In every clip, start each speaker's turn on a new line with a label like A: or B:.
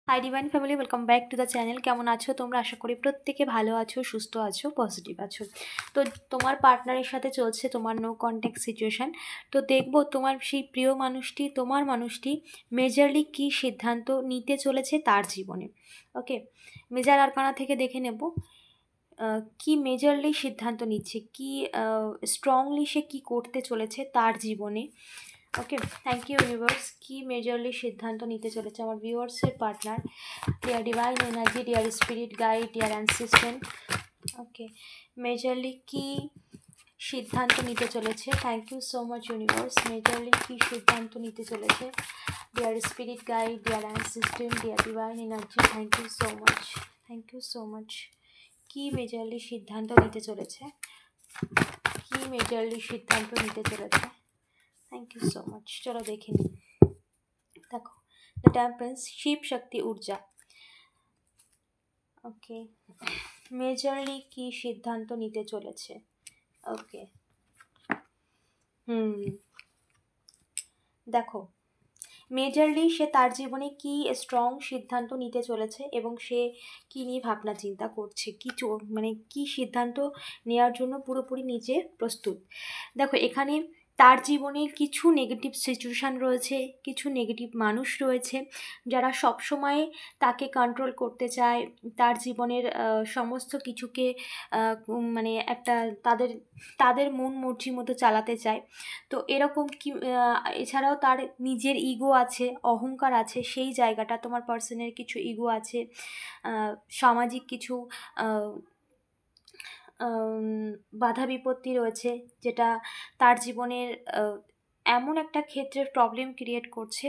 A: Hi divine family, welcome back to the channel. কেমন আছো তোমরা? আশা করি প্রত্যেকে ভালো আছো, সুস্থ আছো, পজিটিভ আছো। তো তোমার পার্টনারের সাথে চলছে তোমার নো কন্ট্যাক্ট সিচুয়েশান। তো দেখবো তোমার সেই প্রিয় মানুষটি, তোমার মানুষটি মেজরলি কী সিদ্ধান্ত নিতে চলেছে তার জীবনে। ওকে, মেজার আরকানা থেকে দেখে নেব কি মেজরলি সিদ্ধান্ত নিচ্ছে, কি স্ট্রংলি সে কী করতে চলেছে তার জীবনে। Okay, thank you universe. কি মেজরলি সিদ্ধান্ত নিতে চলেছে আমার ভিউয়ার্সের partner, dear divine energy, dear spirit guide, dear ancestors. Okay, majorly কি সিদ্ধান্ত নিতে চলেছে? Thank you so much universe. Majorly কি সিদ্ধান্ত নিতে চলেছে dear spirit guide, dear ancestors, dear divine energy, thank you so much, thank you so much. কি majorly সিদ্ধান্ত নিতে চলেছে, কি মেজরলি সিদ্ধান্ত নিতে চলেছে? Thank you so much. চলো দেখে নিই। দেখো, দ্য টেম্পারেন্স, শিব শক্তি ঊর্জা। ওকে, মেজরলি কি সিদ্ধান্ত নিতে চলেছে? ওকে, দেখো মেজরলি সে তার জীবনে কি স্ট্রং সিদ্ধান্ত নিতে চলেছে এবং সে কি নিয়ে ভাবনা চিন্তা করছে, কি মানে কি সিদ্ধান্ত নেওয়ার জন্য পুরোপুরি নিজে প্রস্তুত। দেখো, এখানে তার জীবনের কিছু নেগেটিভ সিচুয়েশান রয়েছে, কিছু নেগেটিভ মানুষ রয়েছে যারা সবসময় তাকে কন্ট্রোল করতে চায়, তার জীবনের সমস্ত কিছুকে মানে একটা তাদের তাদের মন মর্জি মতো চালাতে চায়। তো এরকম কি এছাড়াও তার নিজের ইগো আছে, অহংকার আছে, সেই জায়গাটা তোমার পার্সনের কিছু ইগো আছে, সামাজিক কিছু বাধা বিপত্তি রয়েছে যেটা তার জীবনের এমন একটা ক্ষেত্রের প্রবলেম ক্রিয়েট করছে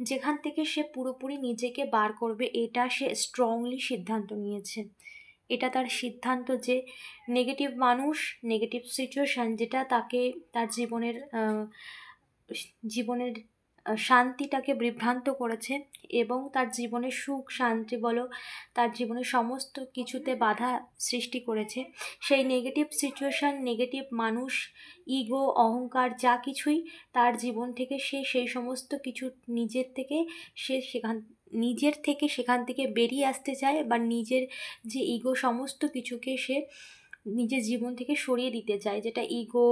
A: যেখান থেকে সে পুরোপুরি নিজেকে বার করবে, এটা সে স্ট্রংলি সিদ্ধান্ত নিয়েছে। এটা তার সিদ্ধান্ত যে নেগেটিভ মানুষ, নেগেটিভ সিচুয়েশান যেটা তাকে তার জীবনের শান্তিটাকে বিভ্রান্ত করেছে এবং তার জীবনের সুখ শান্তি বলো, তার জীবনের সমস্ত কিছুতে বাধা সৃষ্টি করেছে, সেই নেগেটিভ সিচুয়েশান, নেগেটিভ মানুষ, ইগো, অহংকার যা কিছুই তার জীবন থেকে সে সেই সমস্ত কিছু নিজের থেকে সেখান থেকে বেরিয়ে আসতে চায়, বা নিজের যে ইগো সমস্ত কিছুকে সে নিজের জীবন থেকে সরিয়ে দিতে চায়। যেটা ইগো,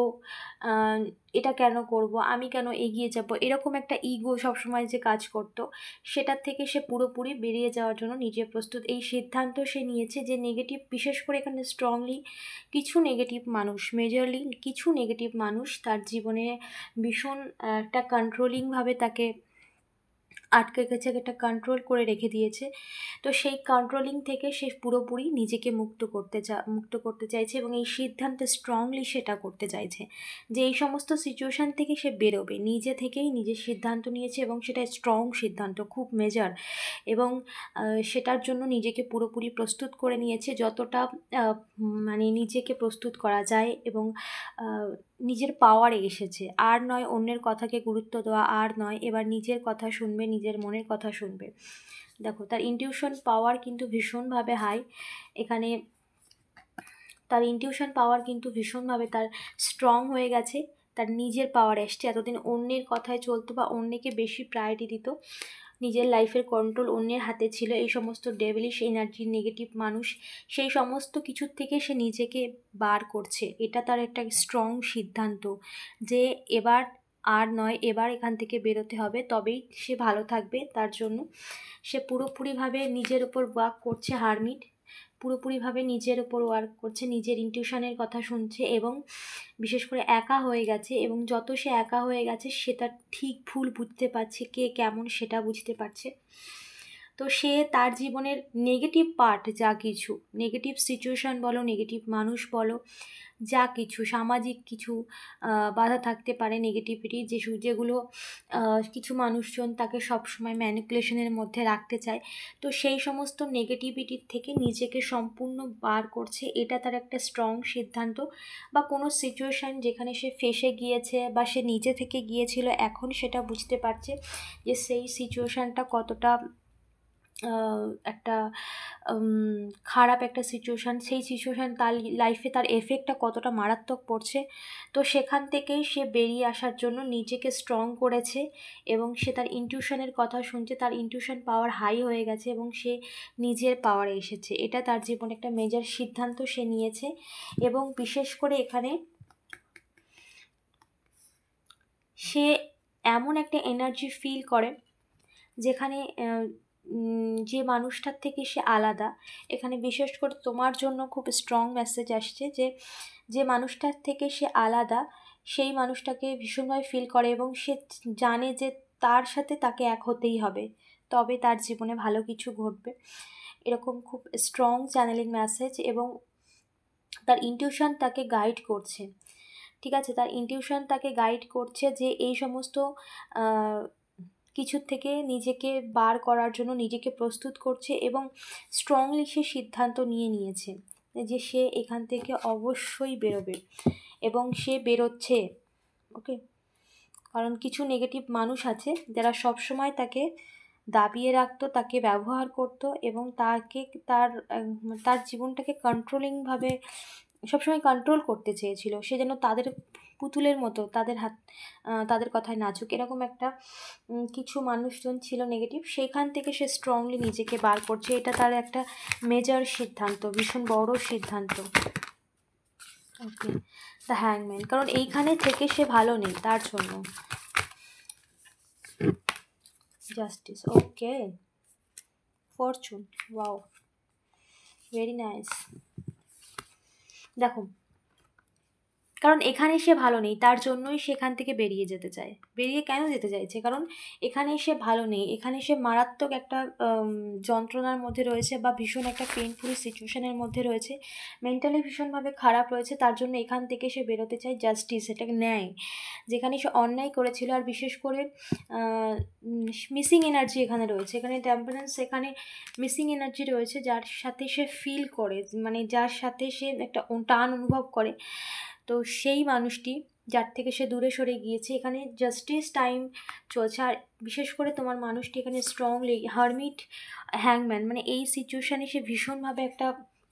A: এটা কেন করব, আমি কেন এগিয়ে যাব, এরকম একটা ইগো সবসময় যে কাজ করতো, সেটার থেকে সে পুরোপুরি বেরিয়ে যাওয়ার জন্য নিজে প্রস্তুত। এই সিদ্ধান্ত সে নিয়েছে যে নেগেটিভ, বিশেষ করে এখানে স্ট্রংলি কিছু নেগেটিভ মানুষ, মেজরলি কিছু নেগেটিভ মানুষ তার জীবনে ভীষণ একটা কন্ট্রোলিংভাবে তাকে আটকে গেছে, একটা কন্ট্রোল করে রেখে দিয়েছে। তো সেই কন্ট্রোলিং থেকে সে পুরোপুরি নিজেকে মুক্ত করতে চাইছে এবং এই সিদ্ধান্তে স্ট্রংলি সেটা করতে চাইছে যে এই সমস্ত সিচুয়েশান থেকে সে বেরোবে, নিজে থেকেই নিজের সিদ্ধান্ত নিয়েছে এবং সেটা স্ট্রং সিদ্ধান্ত, খুব মেজর, এবং সেটার জন্য নিজেকে পুরোপুরি প্রস্তুত করে নিয়েছে যতটা মানে নিজেকে প্রস্তুত করা যায়, এবং নিজের পাওয়ারে এসেছে। আর নয় অন্যের কথাকে গুরুত্ব দেওয়া, আর নয় এবার নিজের কথা শুনবে, নিজের মনের কথা শুনবে। দেখো, তার ইনটিউশন পাওয়ার কিন্তু ভীষণভাবে হাই এখানে, তার ইনটিউশন পাওয়ার কিন্তু ভীষণভাবে তার স্ট্রং হয়ে গেছে, তার নিজের পাওয়ার এসছে। এতদিন অন্যের কথায় চলতো বা অন্যকে বেশি প্রায়োরিটি দিত, নিজের লাইফের কন্ট্রোল অন্যের হাতে ছিল, এই সমস্ত ডেভিলিশ এনার্জি, নেগেটিভ মানুষ, সেই সমস্ত কিছুর থেকে সে নিজেকে বার করছে। এটা তার একটা স্ট্রং সিদ্ধান্ত যে এবার আর নয়, এবার এখান থেকে বেরোতে হবে, তবেই সে ভালো থাকবে। তার জন্য সে পুরোপুরিভাবে নিজের ওপর ওয়ার্ক করছে, হারমিট পুরোপুরিভাবে নিজের ওপর ওয়ার্ক করছে, নিজের ইনটিউশনের কথা শুনছে এবং বিশেষ করে একা হয়ে গেছে, এবং যত সে একা হয়ে গেছে সেটা ঠিক ভুল বুঝতে পারছে, কে কেমন সেটা বুঝতে পারছে। তো সে তার জীবনের নেগেটিভ পার্ট, যা কিছু নেগেটিভ সিচুয়েশান বলো, নেগেটিভ মানুষ বলো, যা কিছু সামাজিক কিছু বাধা থাকতে পারে, নেগেটিভিটি যেগুলো কিছু মানুষজন তাকে সবসময় ম্যানিপুলেশনের মধ্যে রাখতে চায়, তো সেই সমস্ত নেগেটিভিটির থেকে নিজেকে সম্পূর্ণ বার করছে। এটা তার একটা স্ট্রং সিদ্ধান্ত। বা কোনো সিচুয়েশান যেখানে সে ফেঁসে গিয়েছে বা সে নিজে থেকে গিয়েছিল, এখন সেটা বুঝতে পারছে যে সেই সিচুয়েশানটা কতটা একটা খারাপ একটা সিচুয়েশান, সেই সিচুয়েশান তার লাইফে তার এফেক্টটা কতটা মারাত্মক পড়ছে, তো সেখান থেকেই সে বেরিয়ে আসার জন্য নিজেকে স্ট্রং করেছে এবং সে তার ইনটিউশনের কথা শুনছে, তার ইনটিউশন পাওয়ার হাই হয়ে গেছে এবং সে নিজের পাওয়ারে এসেছে। এটা তার জীবনে একটা মেজর সিদ্ধান্ত সে নিয়েছে। এবং বিশেষ করে এখানে সে এমন একটা এনার্জি ফিল করে যেখানে যে মানুষটার থেকে সে আলাদা। এখানে বিশেষ করে তোমার জন্য খুব স্ট্রং মেসেজ আসছে যে যে মানুষটার থেকে সে আলাদা সেই মানুষটাকে ভীষণভাবে ফিল করে এবং সে জানে যে তার সাথে তাকে এক হতেই হবে, তবে তার জীবনে ভালো কিছু ঘটবে। এরকম খুব স্ট্রং চ্যানেলিং মেসেজ। এবং তার ইনটিউশন তাকে গাইড করছে, ঠিক আছে, তার ইনটিউশন তাকে গাইড করছে যে এই সমস্ত কিছুর থেকে নিজেকে বার করার জন্য নিজেকে প্রস্তুত করছে এবং স্ট্রংলি সে সিদ্ধান্ত নিয়েছে যে সে এখান থেকে অবশ্যই বেরোবে এবং সে বেরোচ্ছে। ওকে, কারণ কিছু নেগেটিভ মানুষ আছে যারা সবসময় তাকে দাবিয়ে রাখতো, তাকে ব্যবহার করতো এবং তাকে তার তার জীবনটাকে কন্ট্রোলিংভাবে সবসময় কন্ট্রোল করতে চেয়েছিল, সে যেন তাদের পুতুলের মতো তাদের তাদের কথায় নাচুক, এরকম একটা কিছু মানুষজন ছিল নেগেটিভ। সেইখান থেকে সে স্ট্রংলি নিজেকে বার করছে, এটা তার একটা মেজর সিদ্ধান্ত, ভীষণ বড় সিদ্ধান্ত। ওকে, দ্য হ্যাংম্যান, কারণ এইখানে থেকে সে ভালো নেই তার জন্য। জাস্টিস, ওকে, ফরচুন, ওয়াও, ভেরি নাইস। দেখো, কারণ এখানে সে ভালো নেই, তার জন্যই সেখান থেকে বেরিয়ে যেতে চায়। বেরিয়ে কেন যেতে চাইছে? কারণ এখানে সে ভালো নেই, এখানে সে মারাত্মক একটা যন্ত্রণার মধ্যে রয়েছে বা ভীষণ একটা পেইনফুল সিচুয়েশনের মধ্যে রয়েছে, মেন্টালি ভীষণভাবে খারাপ রয়েছে, তার জন্য এখান থেকে সে বেরোতে চায়। জাস্টিস, এটাকে ন্যায়, যেখানে সে অন্যায় করেছিল। আর বিশেষ করে মিসিং এনার্জি এখানে রয়েছে, এখানে টেম্পারেন্স, এখানে মিসিং এনার্জি রয়েছে, যার সাথে সে ফিল করে, মানে যার সাথে সে একটা টান অনুভব করে, তো সেই মানুষটি যার থেকে সে দূরে সরে গিয়েছে। এখানে জাস্টিস টাইম চলছে। আর বিশেষ করে তোমার মানুষটি এখানে স্ট্রংলি হারমিট, হ্যাংম্যান, মানে এই সিচুয়েশানে সে ভীষণভাবে একটা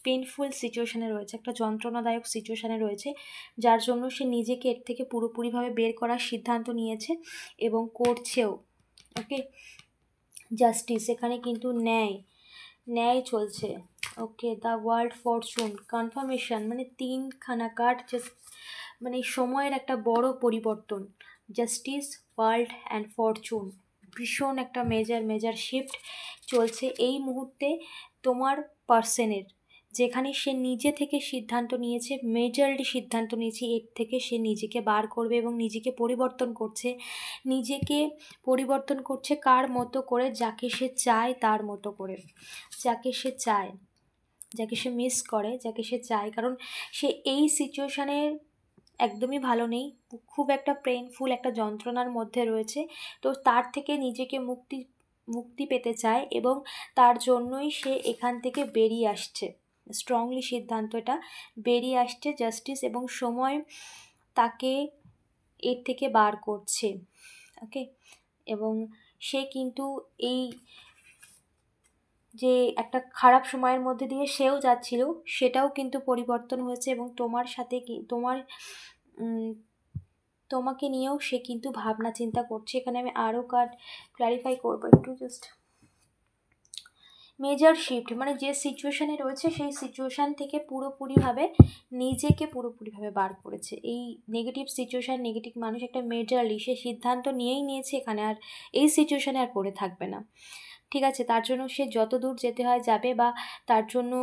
A: পেনফুল সিচুয়েশানে রয়েছে, একটা যন্ত্রণাদায়ক সিচুয়েশানে রয়েছে, যার জন্য সে নিজেকে এর থেকে পুরোপুরিভাবে বের করার সিদ্ধান্ত নিয়েছে এবং করছেও। ওকে, জাস্টিস, এখানে কিন্তু ন্যায় চলছে। ওকে, দ্য ওয়ার্ল্ড, ফরচুন, কনফার্মেশন, মানে তিনখানা কার্ড, জাস্ট মানে সময়ের একটা বড় পরিবর্তন। জাস্টিস, ওয়ার্ল্ড অ্যান্ড ফরচুন, ভীষণ একটা মেজর শিফট চলছে এই মুহূর্তে তোমার পার্সনের, যেখানে সে নিজে থেকে সিদ্ধান্ত নিয়েছে, মেজরলি সিদ্ধান্ত নিয়েছে, এর থেকে সে নিজেকে বার করবে এবং নিজেকে পরিবর্তন করছে। নিজেকে পরিবর্তন করছে কার মতো করে? যাকে সে চায় তার মতো করে, যাকে সে চায়, যাকে সে মিস করে, যাকে সে চায়। কারণ সে এই সিচুয়েশানে একদমই ভালো নেই, খুব একটা পেইনফুল একটা যন্ত্রণার মধ্যে রয়েছে, তো তার থেকে নিজেকে মুক্তি পেতে চায় এবং তার জন্যই সে এখান থেকে বেরিয়ে আসছে। স্ট্রংলি সিদ্ধান্ত এটা, বেরিয়ে আসছে। জাস্টিস, এবং সময় তাকে এর থেকে বার করছে। ওকে, এবং সে কিন্তু এই যে একটা খারাপ সময়ের মধ্যে দিয়ে সেও যাচ্ছিল, সেটাও কিন্তু পরিবর্তন হয়েছে এবং তোমার সাথে তোমাকে নিয়েও সে কিন্তু ভাবনা চিন্তা করছে। এখানে আমি আরও কার্ড ক্ল্যারিফাই করবো একটু, জাস্ট মেজর শিফট, মানে যে সিচুয়েশানে রয়েছে সেই সিচুয়েশান থেকে নিজেকে পুরোপুরিভাবে বার করেছে। এই নেগেটিভ সিচুয়েশান, নেগেটিভ মানুষ একটা মেজরলি সে সিদ্ধান্ত নিয়েছে এখানে আর এই সিচুয়েশানে আর পড়ে থাকবে না, ঠিক আছে। তার জন্য সে যত দূর যেতে হয় যাবে, বা তার জন্য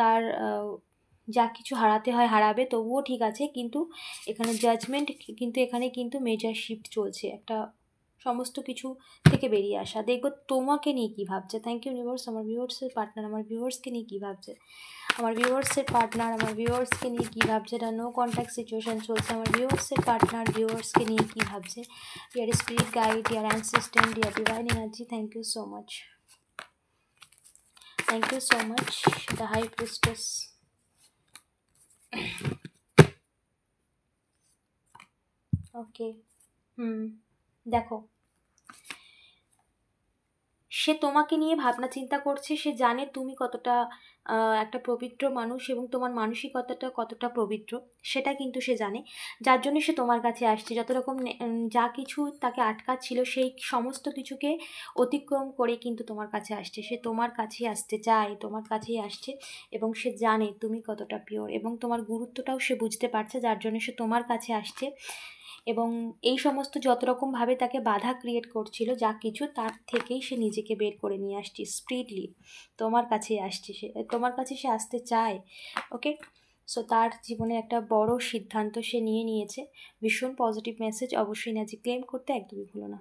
A: তার যা কিছু হারাতে হয় হারাবে, তবুও ঠিক আছে। কিন্তু এখানে জাজমেন্ট, কিন্তু এখানে কিন্তু মেজর শিফট চলছে, একটা সমস্ত কিছু থেকে বেরিয়ে আসা। দেখবো তোমাকে নিয়ে কী ভাবছে। Thank you universe. আমার ভিউয়ার্সের পার্টনার আমার ভিউয়ার্সকে নিয়ে কী ভাবছে, আমার ভিউয়ার্সের পার্টনার আমার ভিউয়ার্সকে নিয়ে কী ভাবছে। এটা নো কন্ট্যাক্ট সিচুয়েশান চলছে, আমার ভিউয়ার্সের পার্টনার ভিউয়ার্সকে নিয়ে কী ভাবছে। Dear spirit guide, dear ancestors, dear divine energy, thank you so much, thank you so much. The high priestess, okay, দেখো সে তোমাকে নিয়ে ভাবনা চিন্তা করছে, সে জানে তুমি কতটা একটা পবিত্র মানুষ এবং তোমার মানসিকতাটা কতটা পবিত্র, সেটা কিন্তু সে জানে। যার জন্য সে তোমার কাছে আসছে, যত রকম যা কিছু তাকে আটকাচ্ছিল সেই সমস্ত কিছুকে অতিক্রম করে কিন্তু তোমার কাছে আসছে। সে তোমার কাছেই আসতে চায়, তোমার কাছেই আসছে, এবং সে জানে তুমি কতটা পিওর, এবং তোমার গুরুত্বটাও সে বুঝতে পারছে, যার জন্য সে তোমার কাছে আসছে। এবং এই সমস্ত যত রকমভাবে তাকে বাধা ক্রিয়েট করছিল যা কিছু, তার থেকেই সে নিজেকে বের করে নিয়ে আসছে স্পিডলি, তোমার কাছেই আসছে, সে তোমার কাছে সে আসতে চায়। ওকে, সো তার জীবনে একটা বড় সিদ্ধান্ত সে নিয়ে নিয়েছে। ভীষণ পজিটিভ মেসেজ, অবশ্যই এনার্জি ক্লেম করতে একদমই ভুলো না।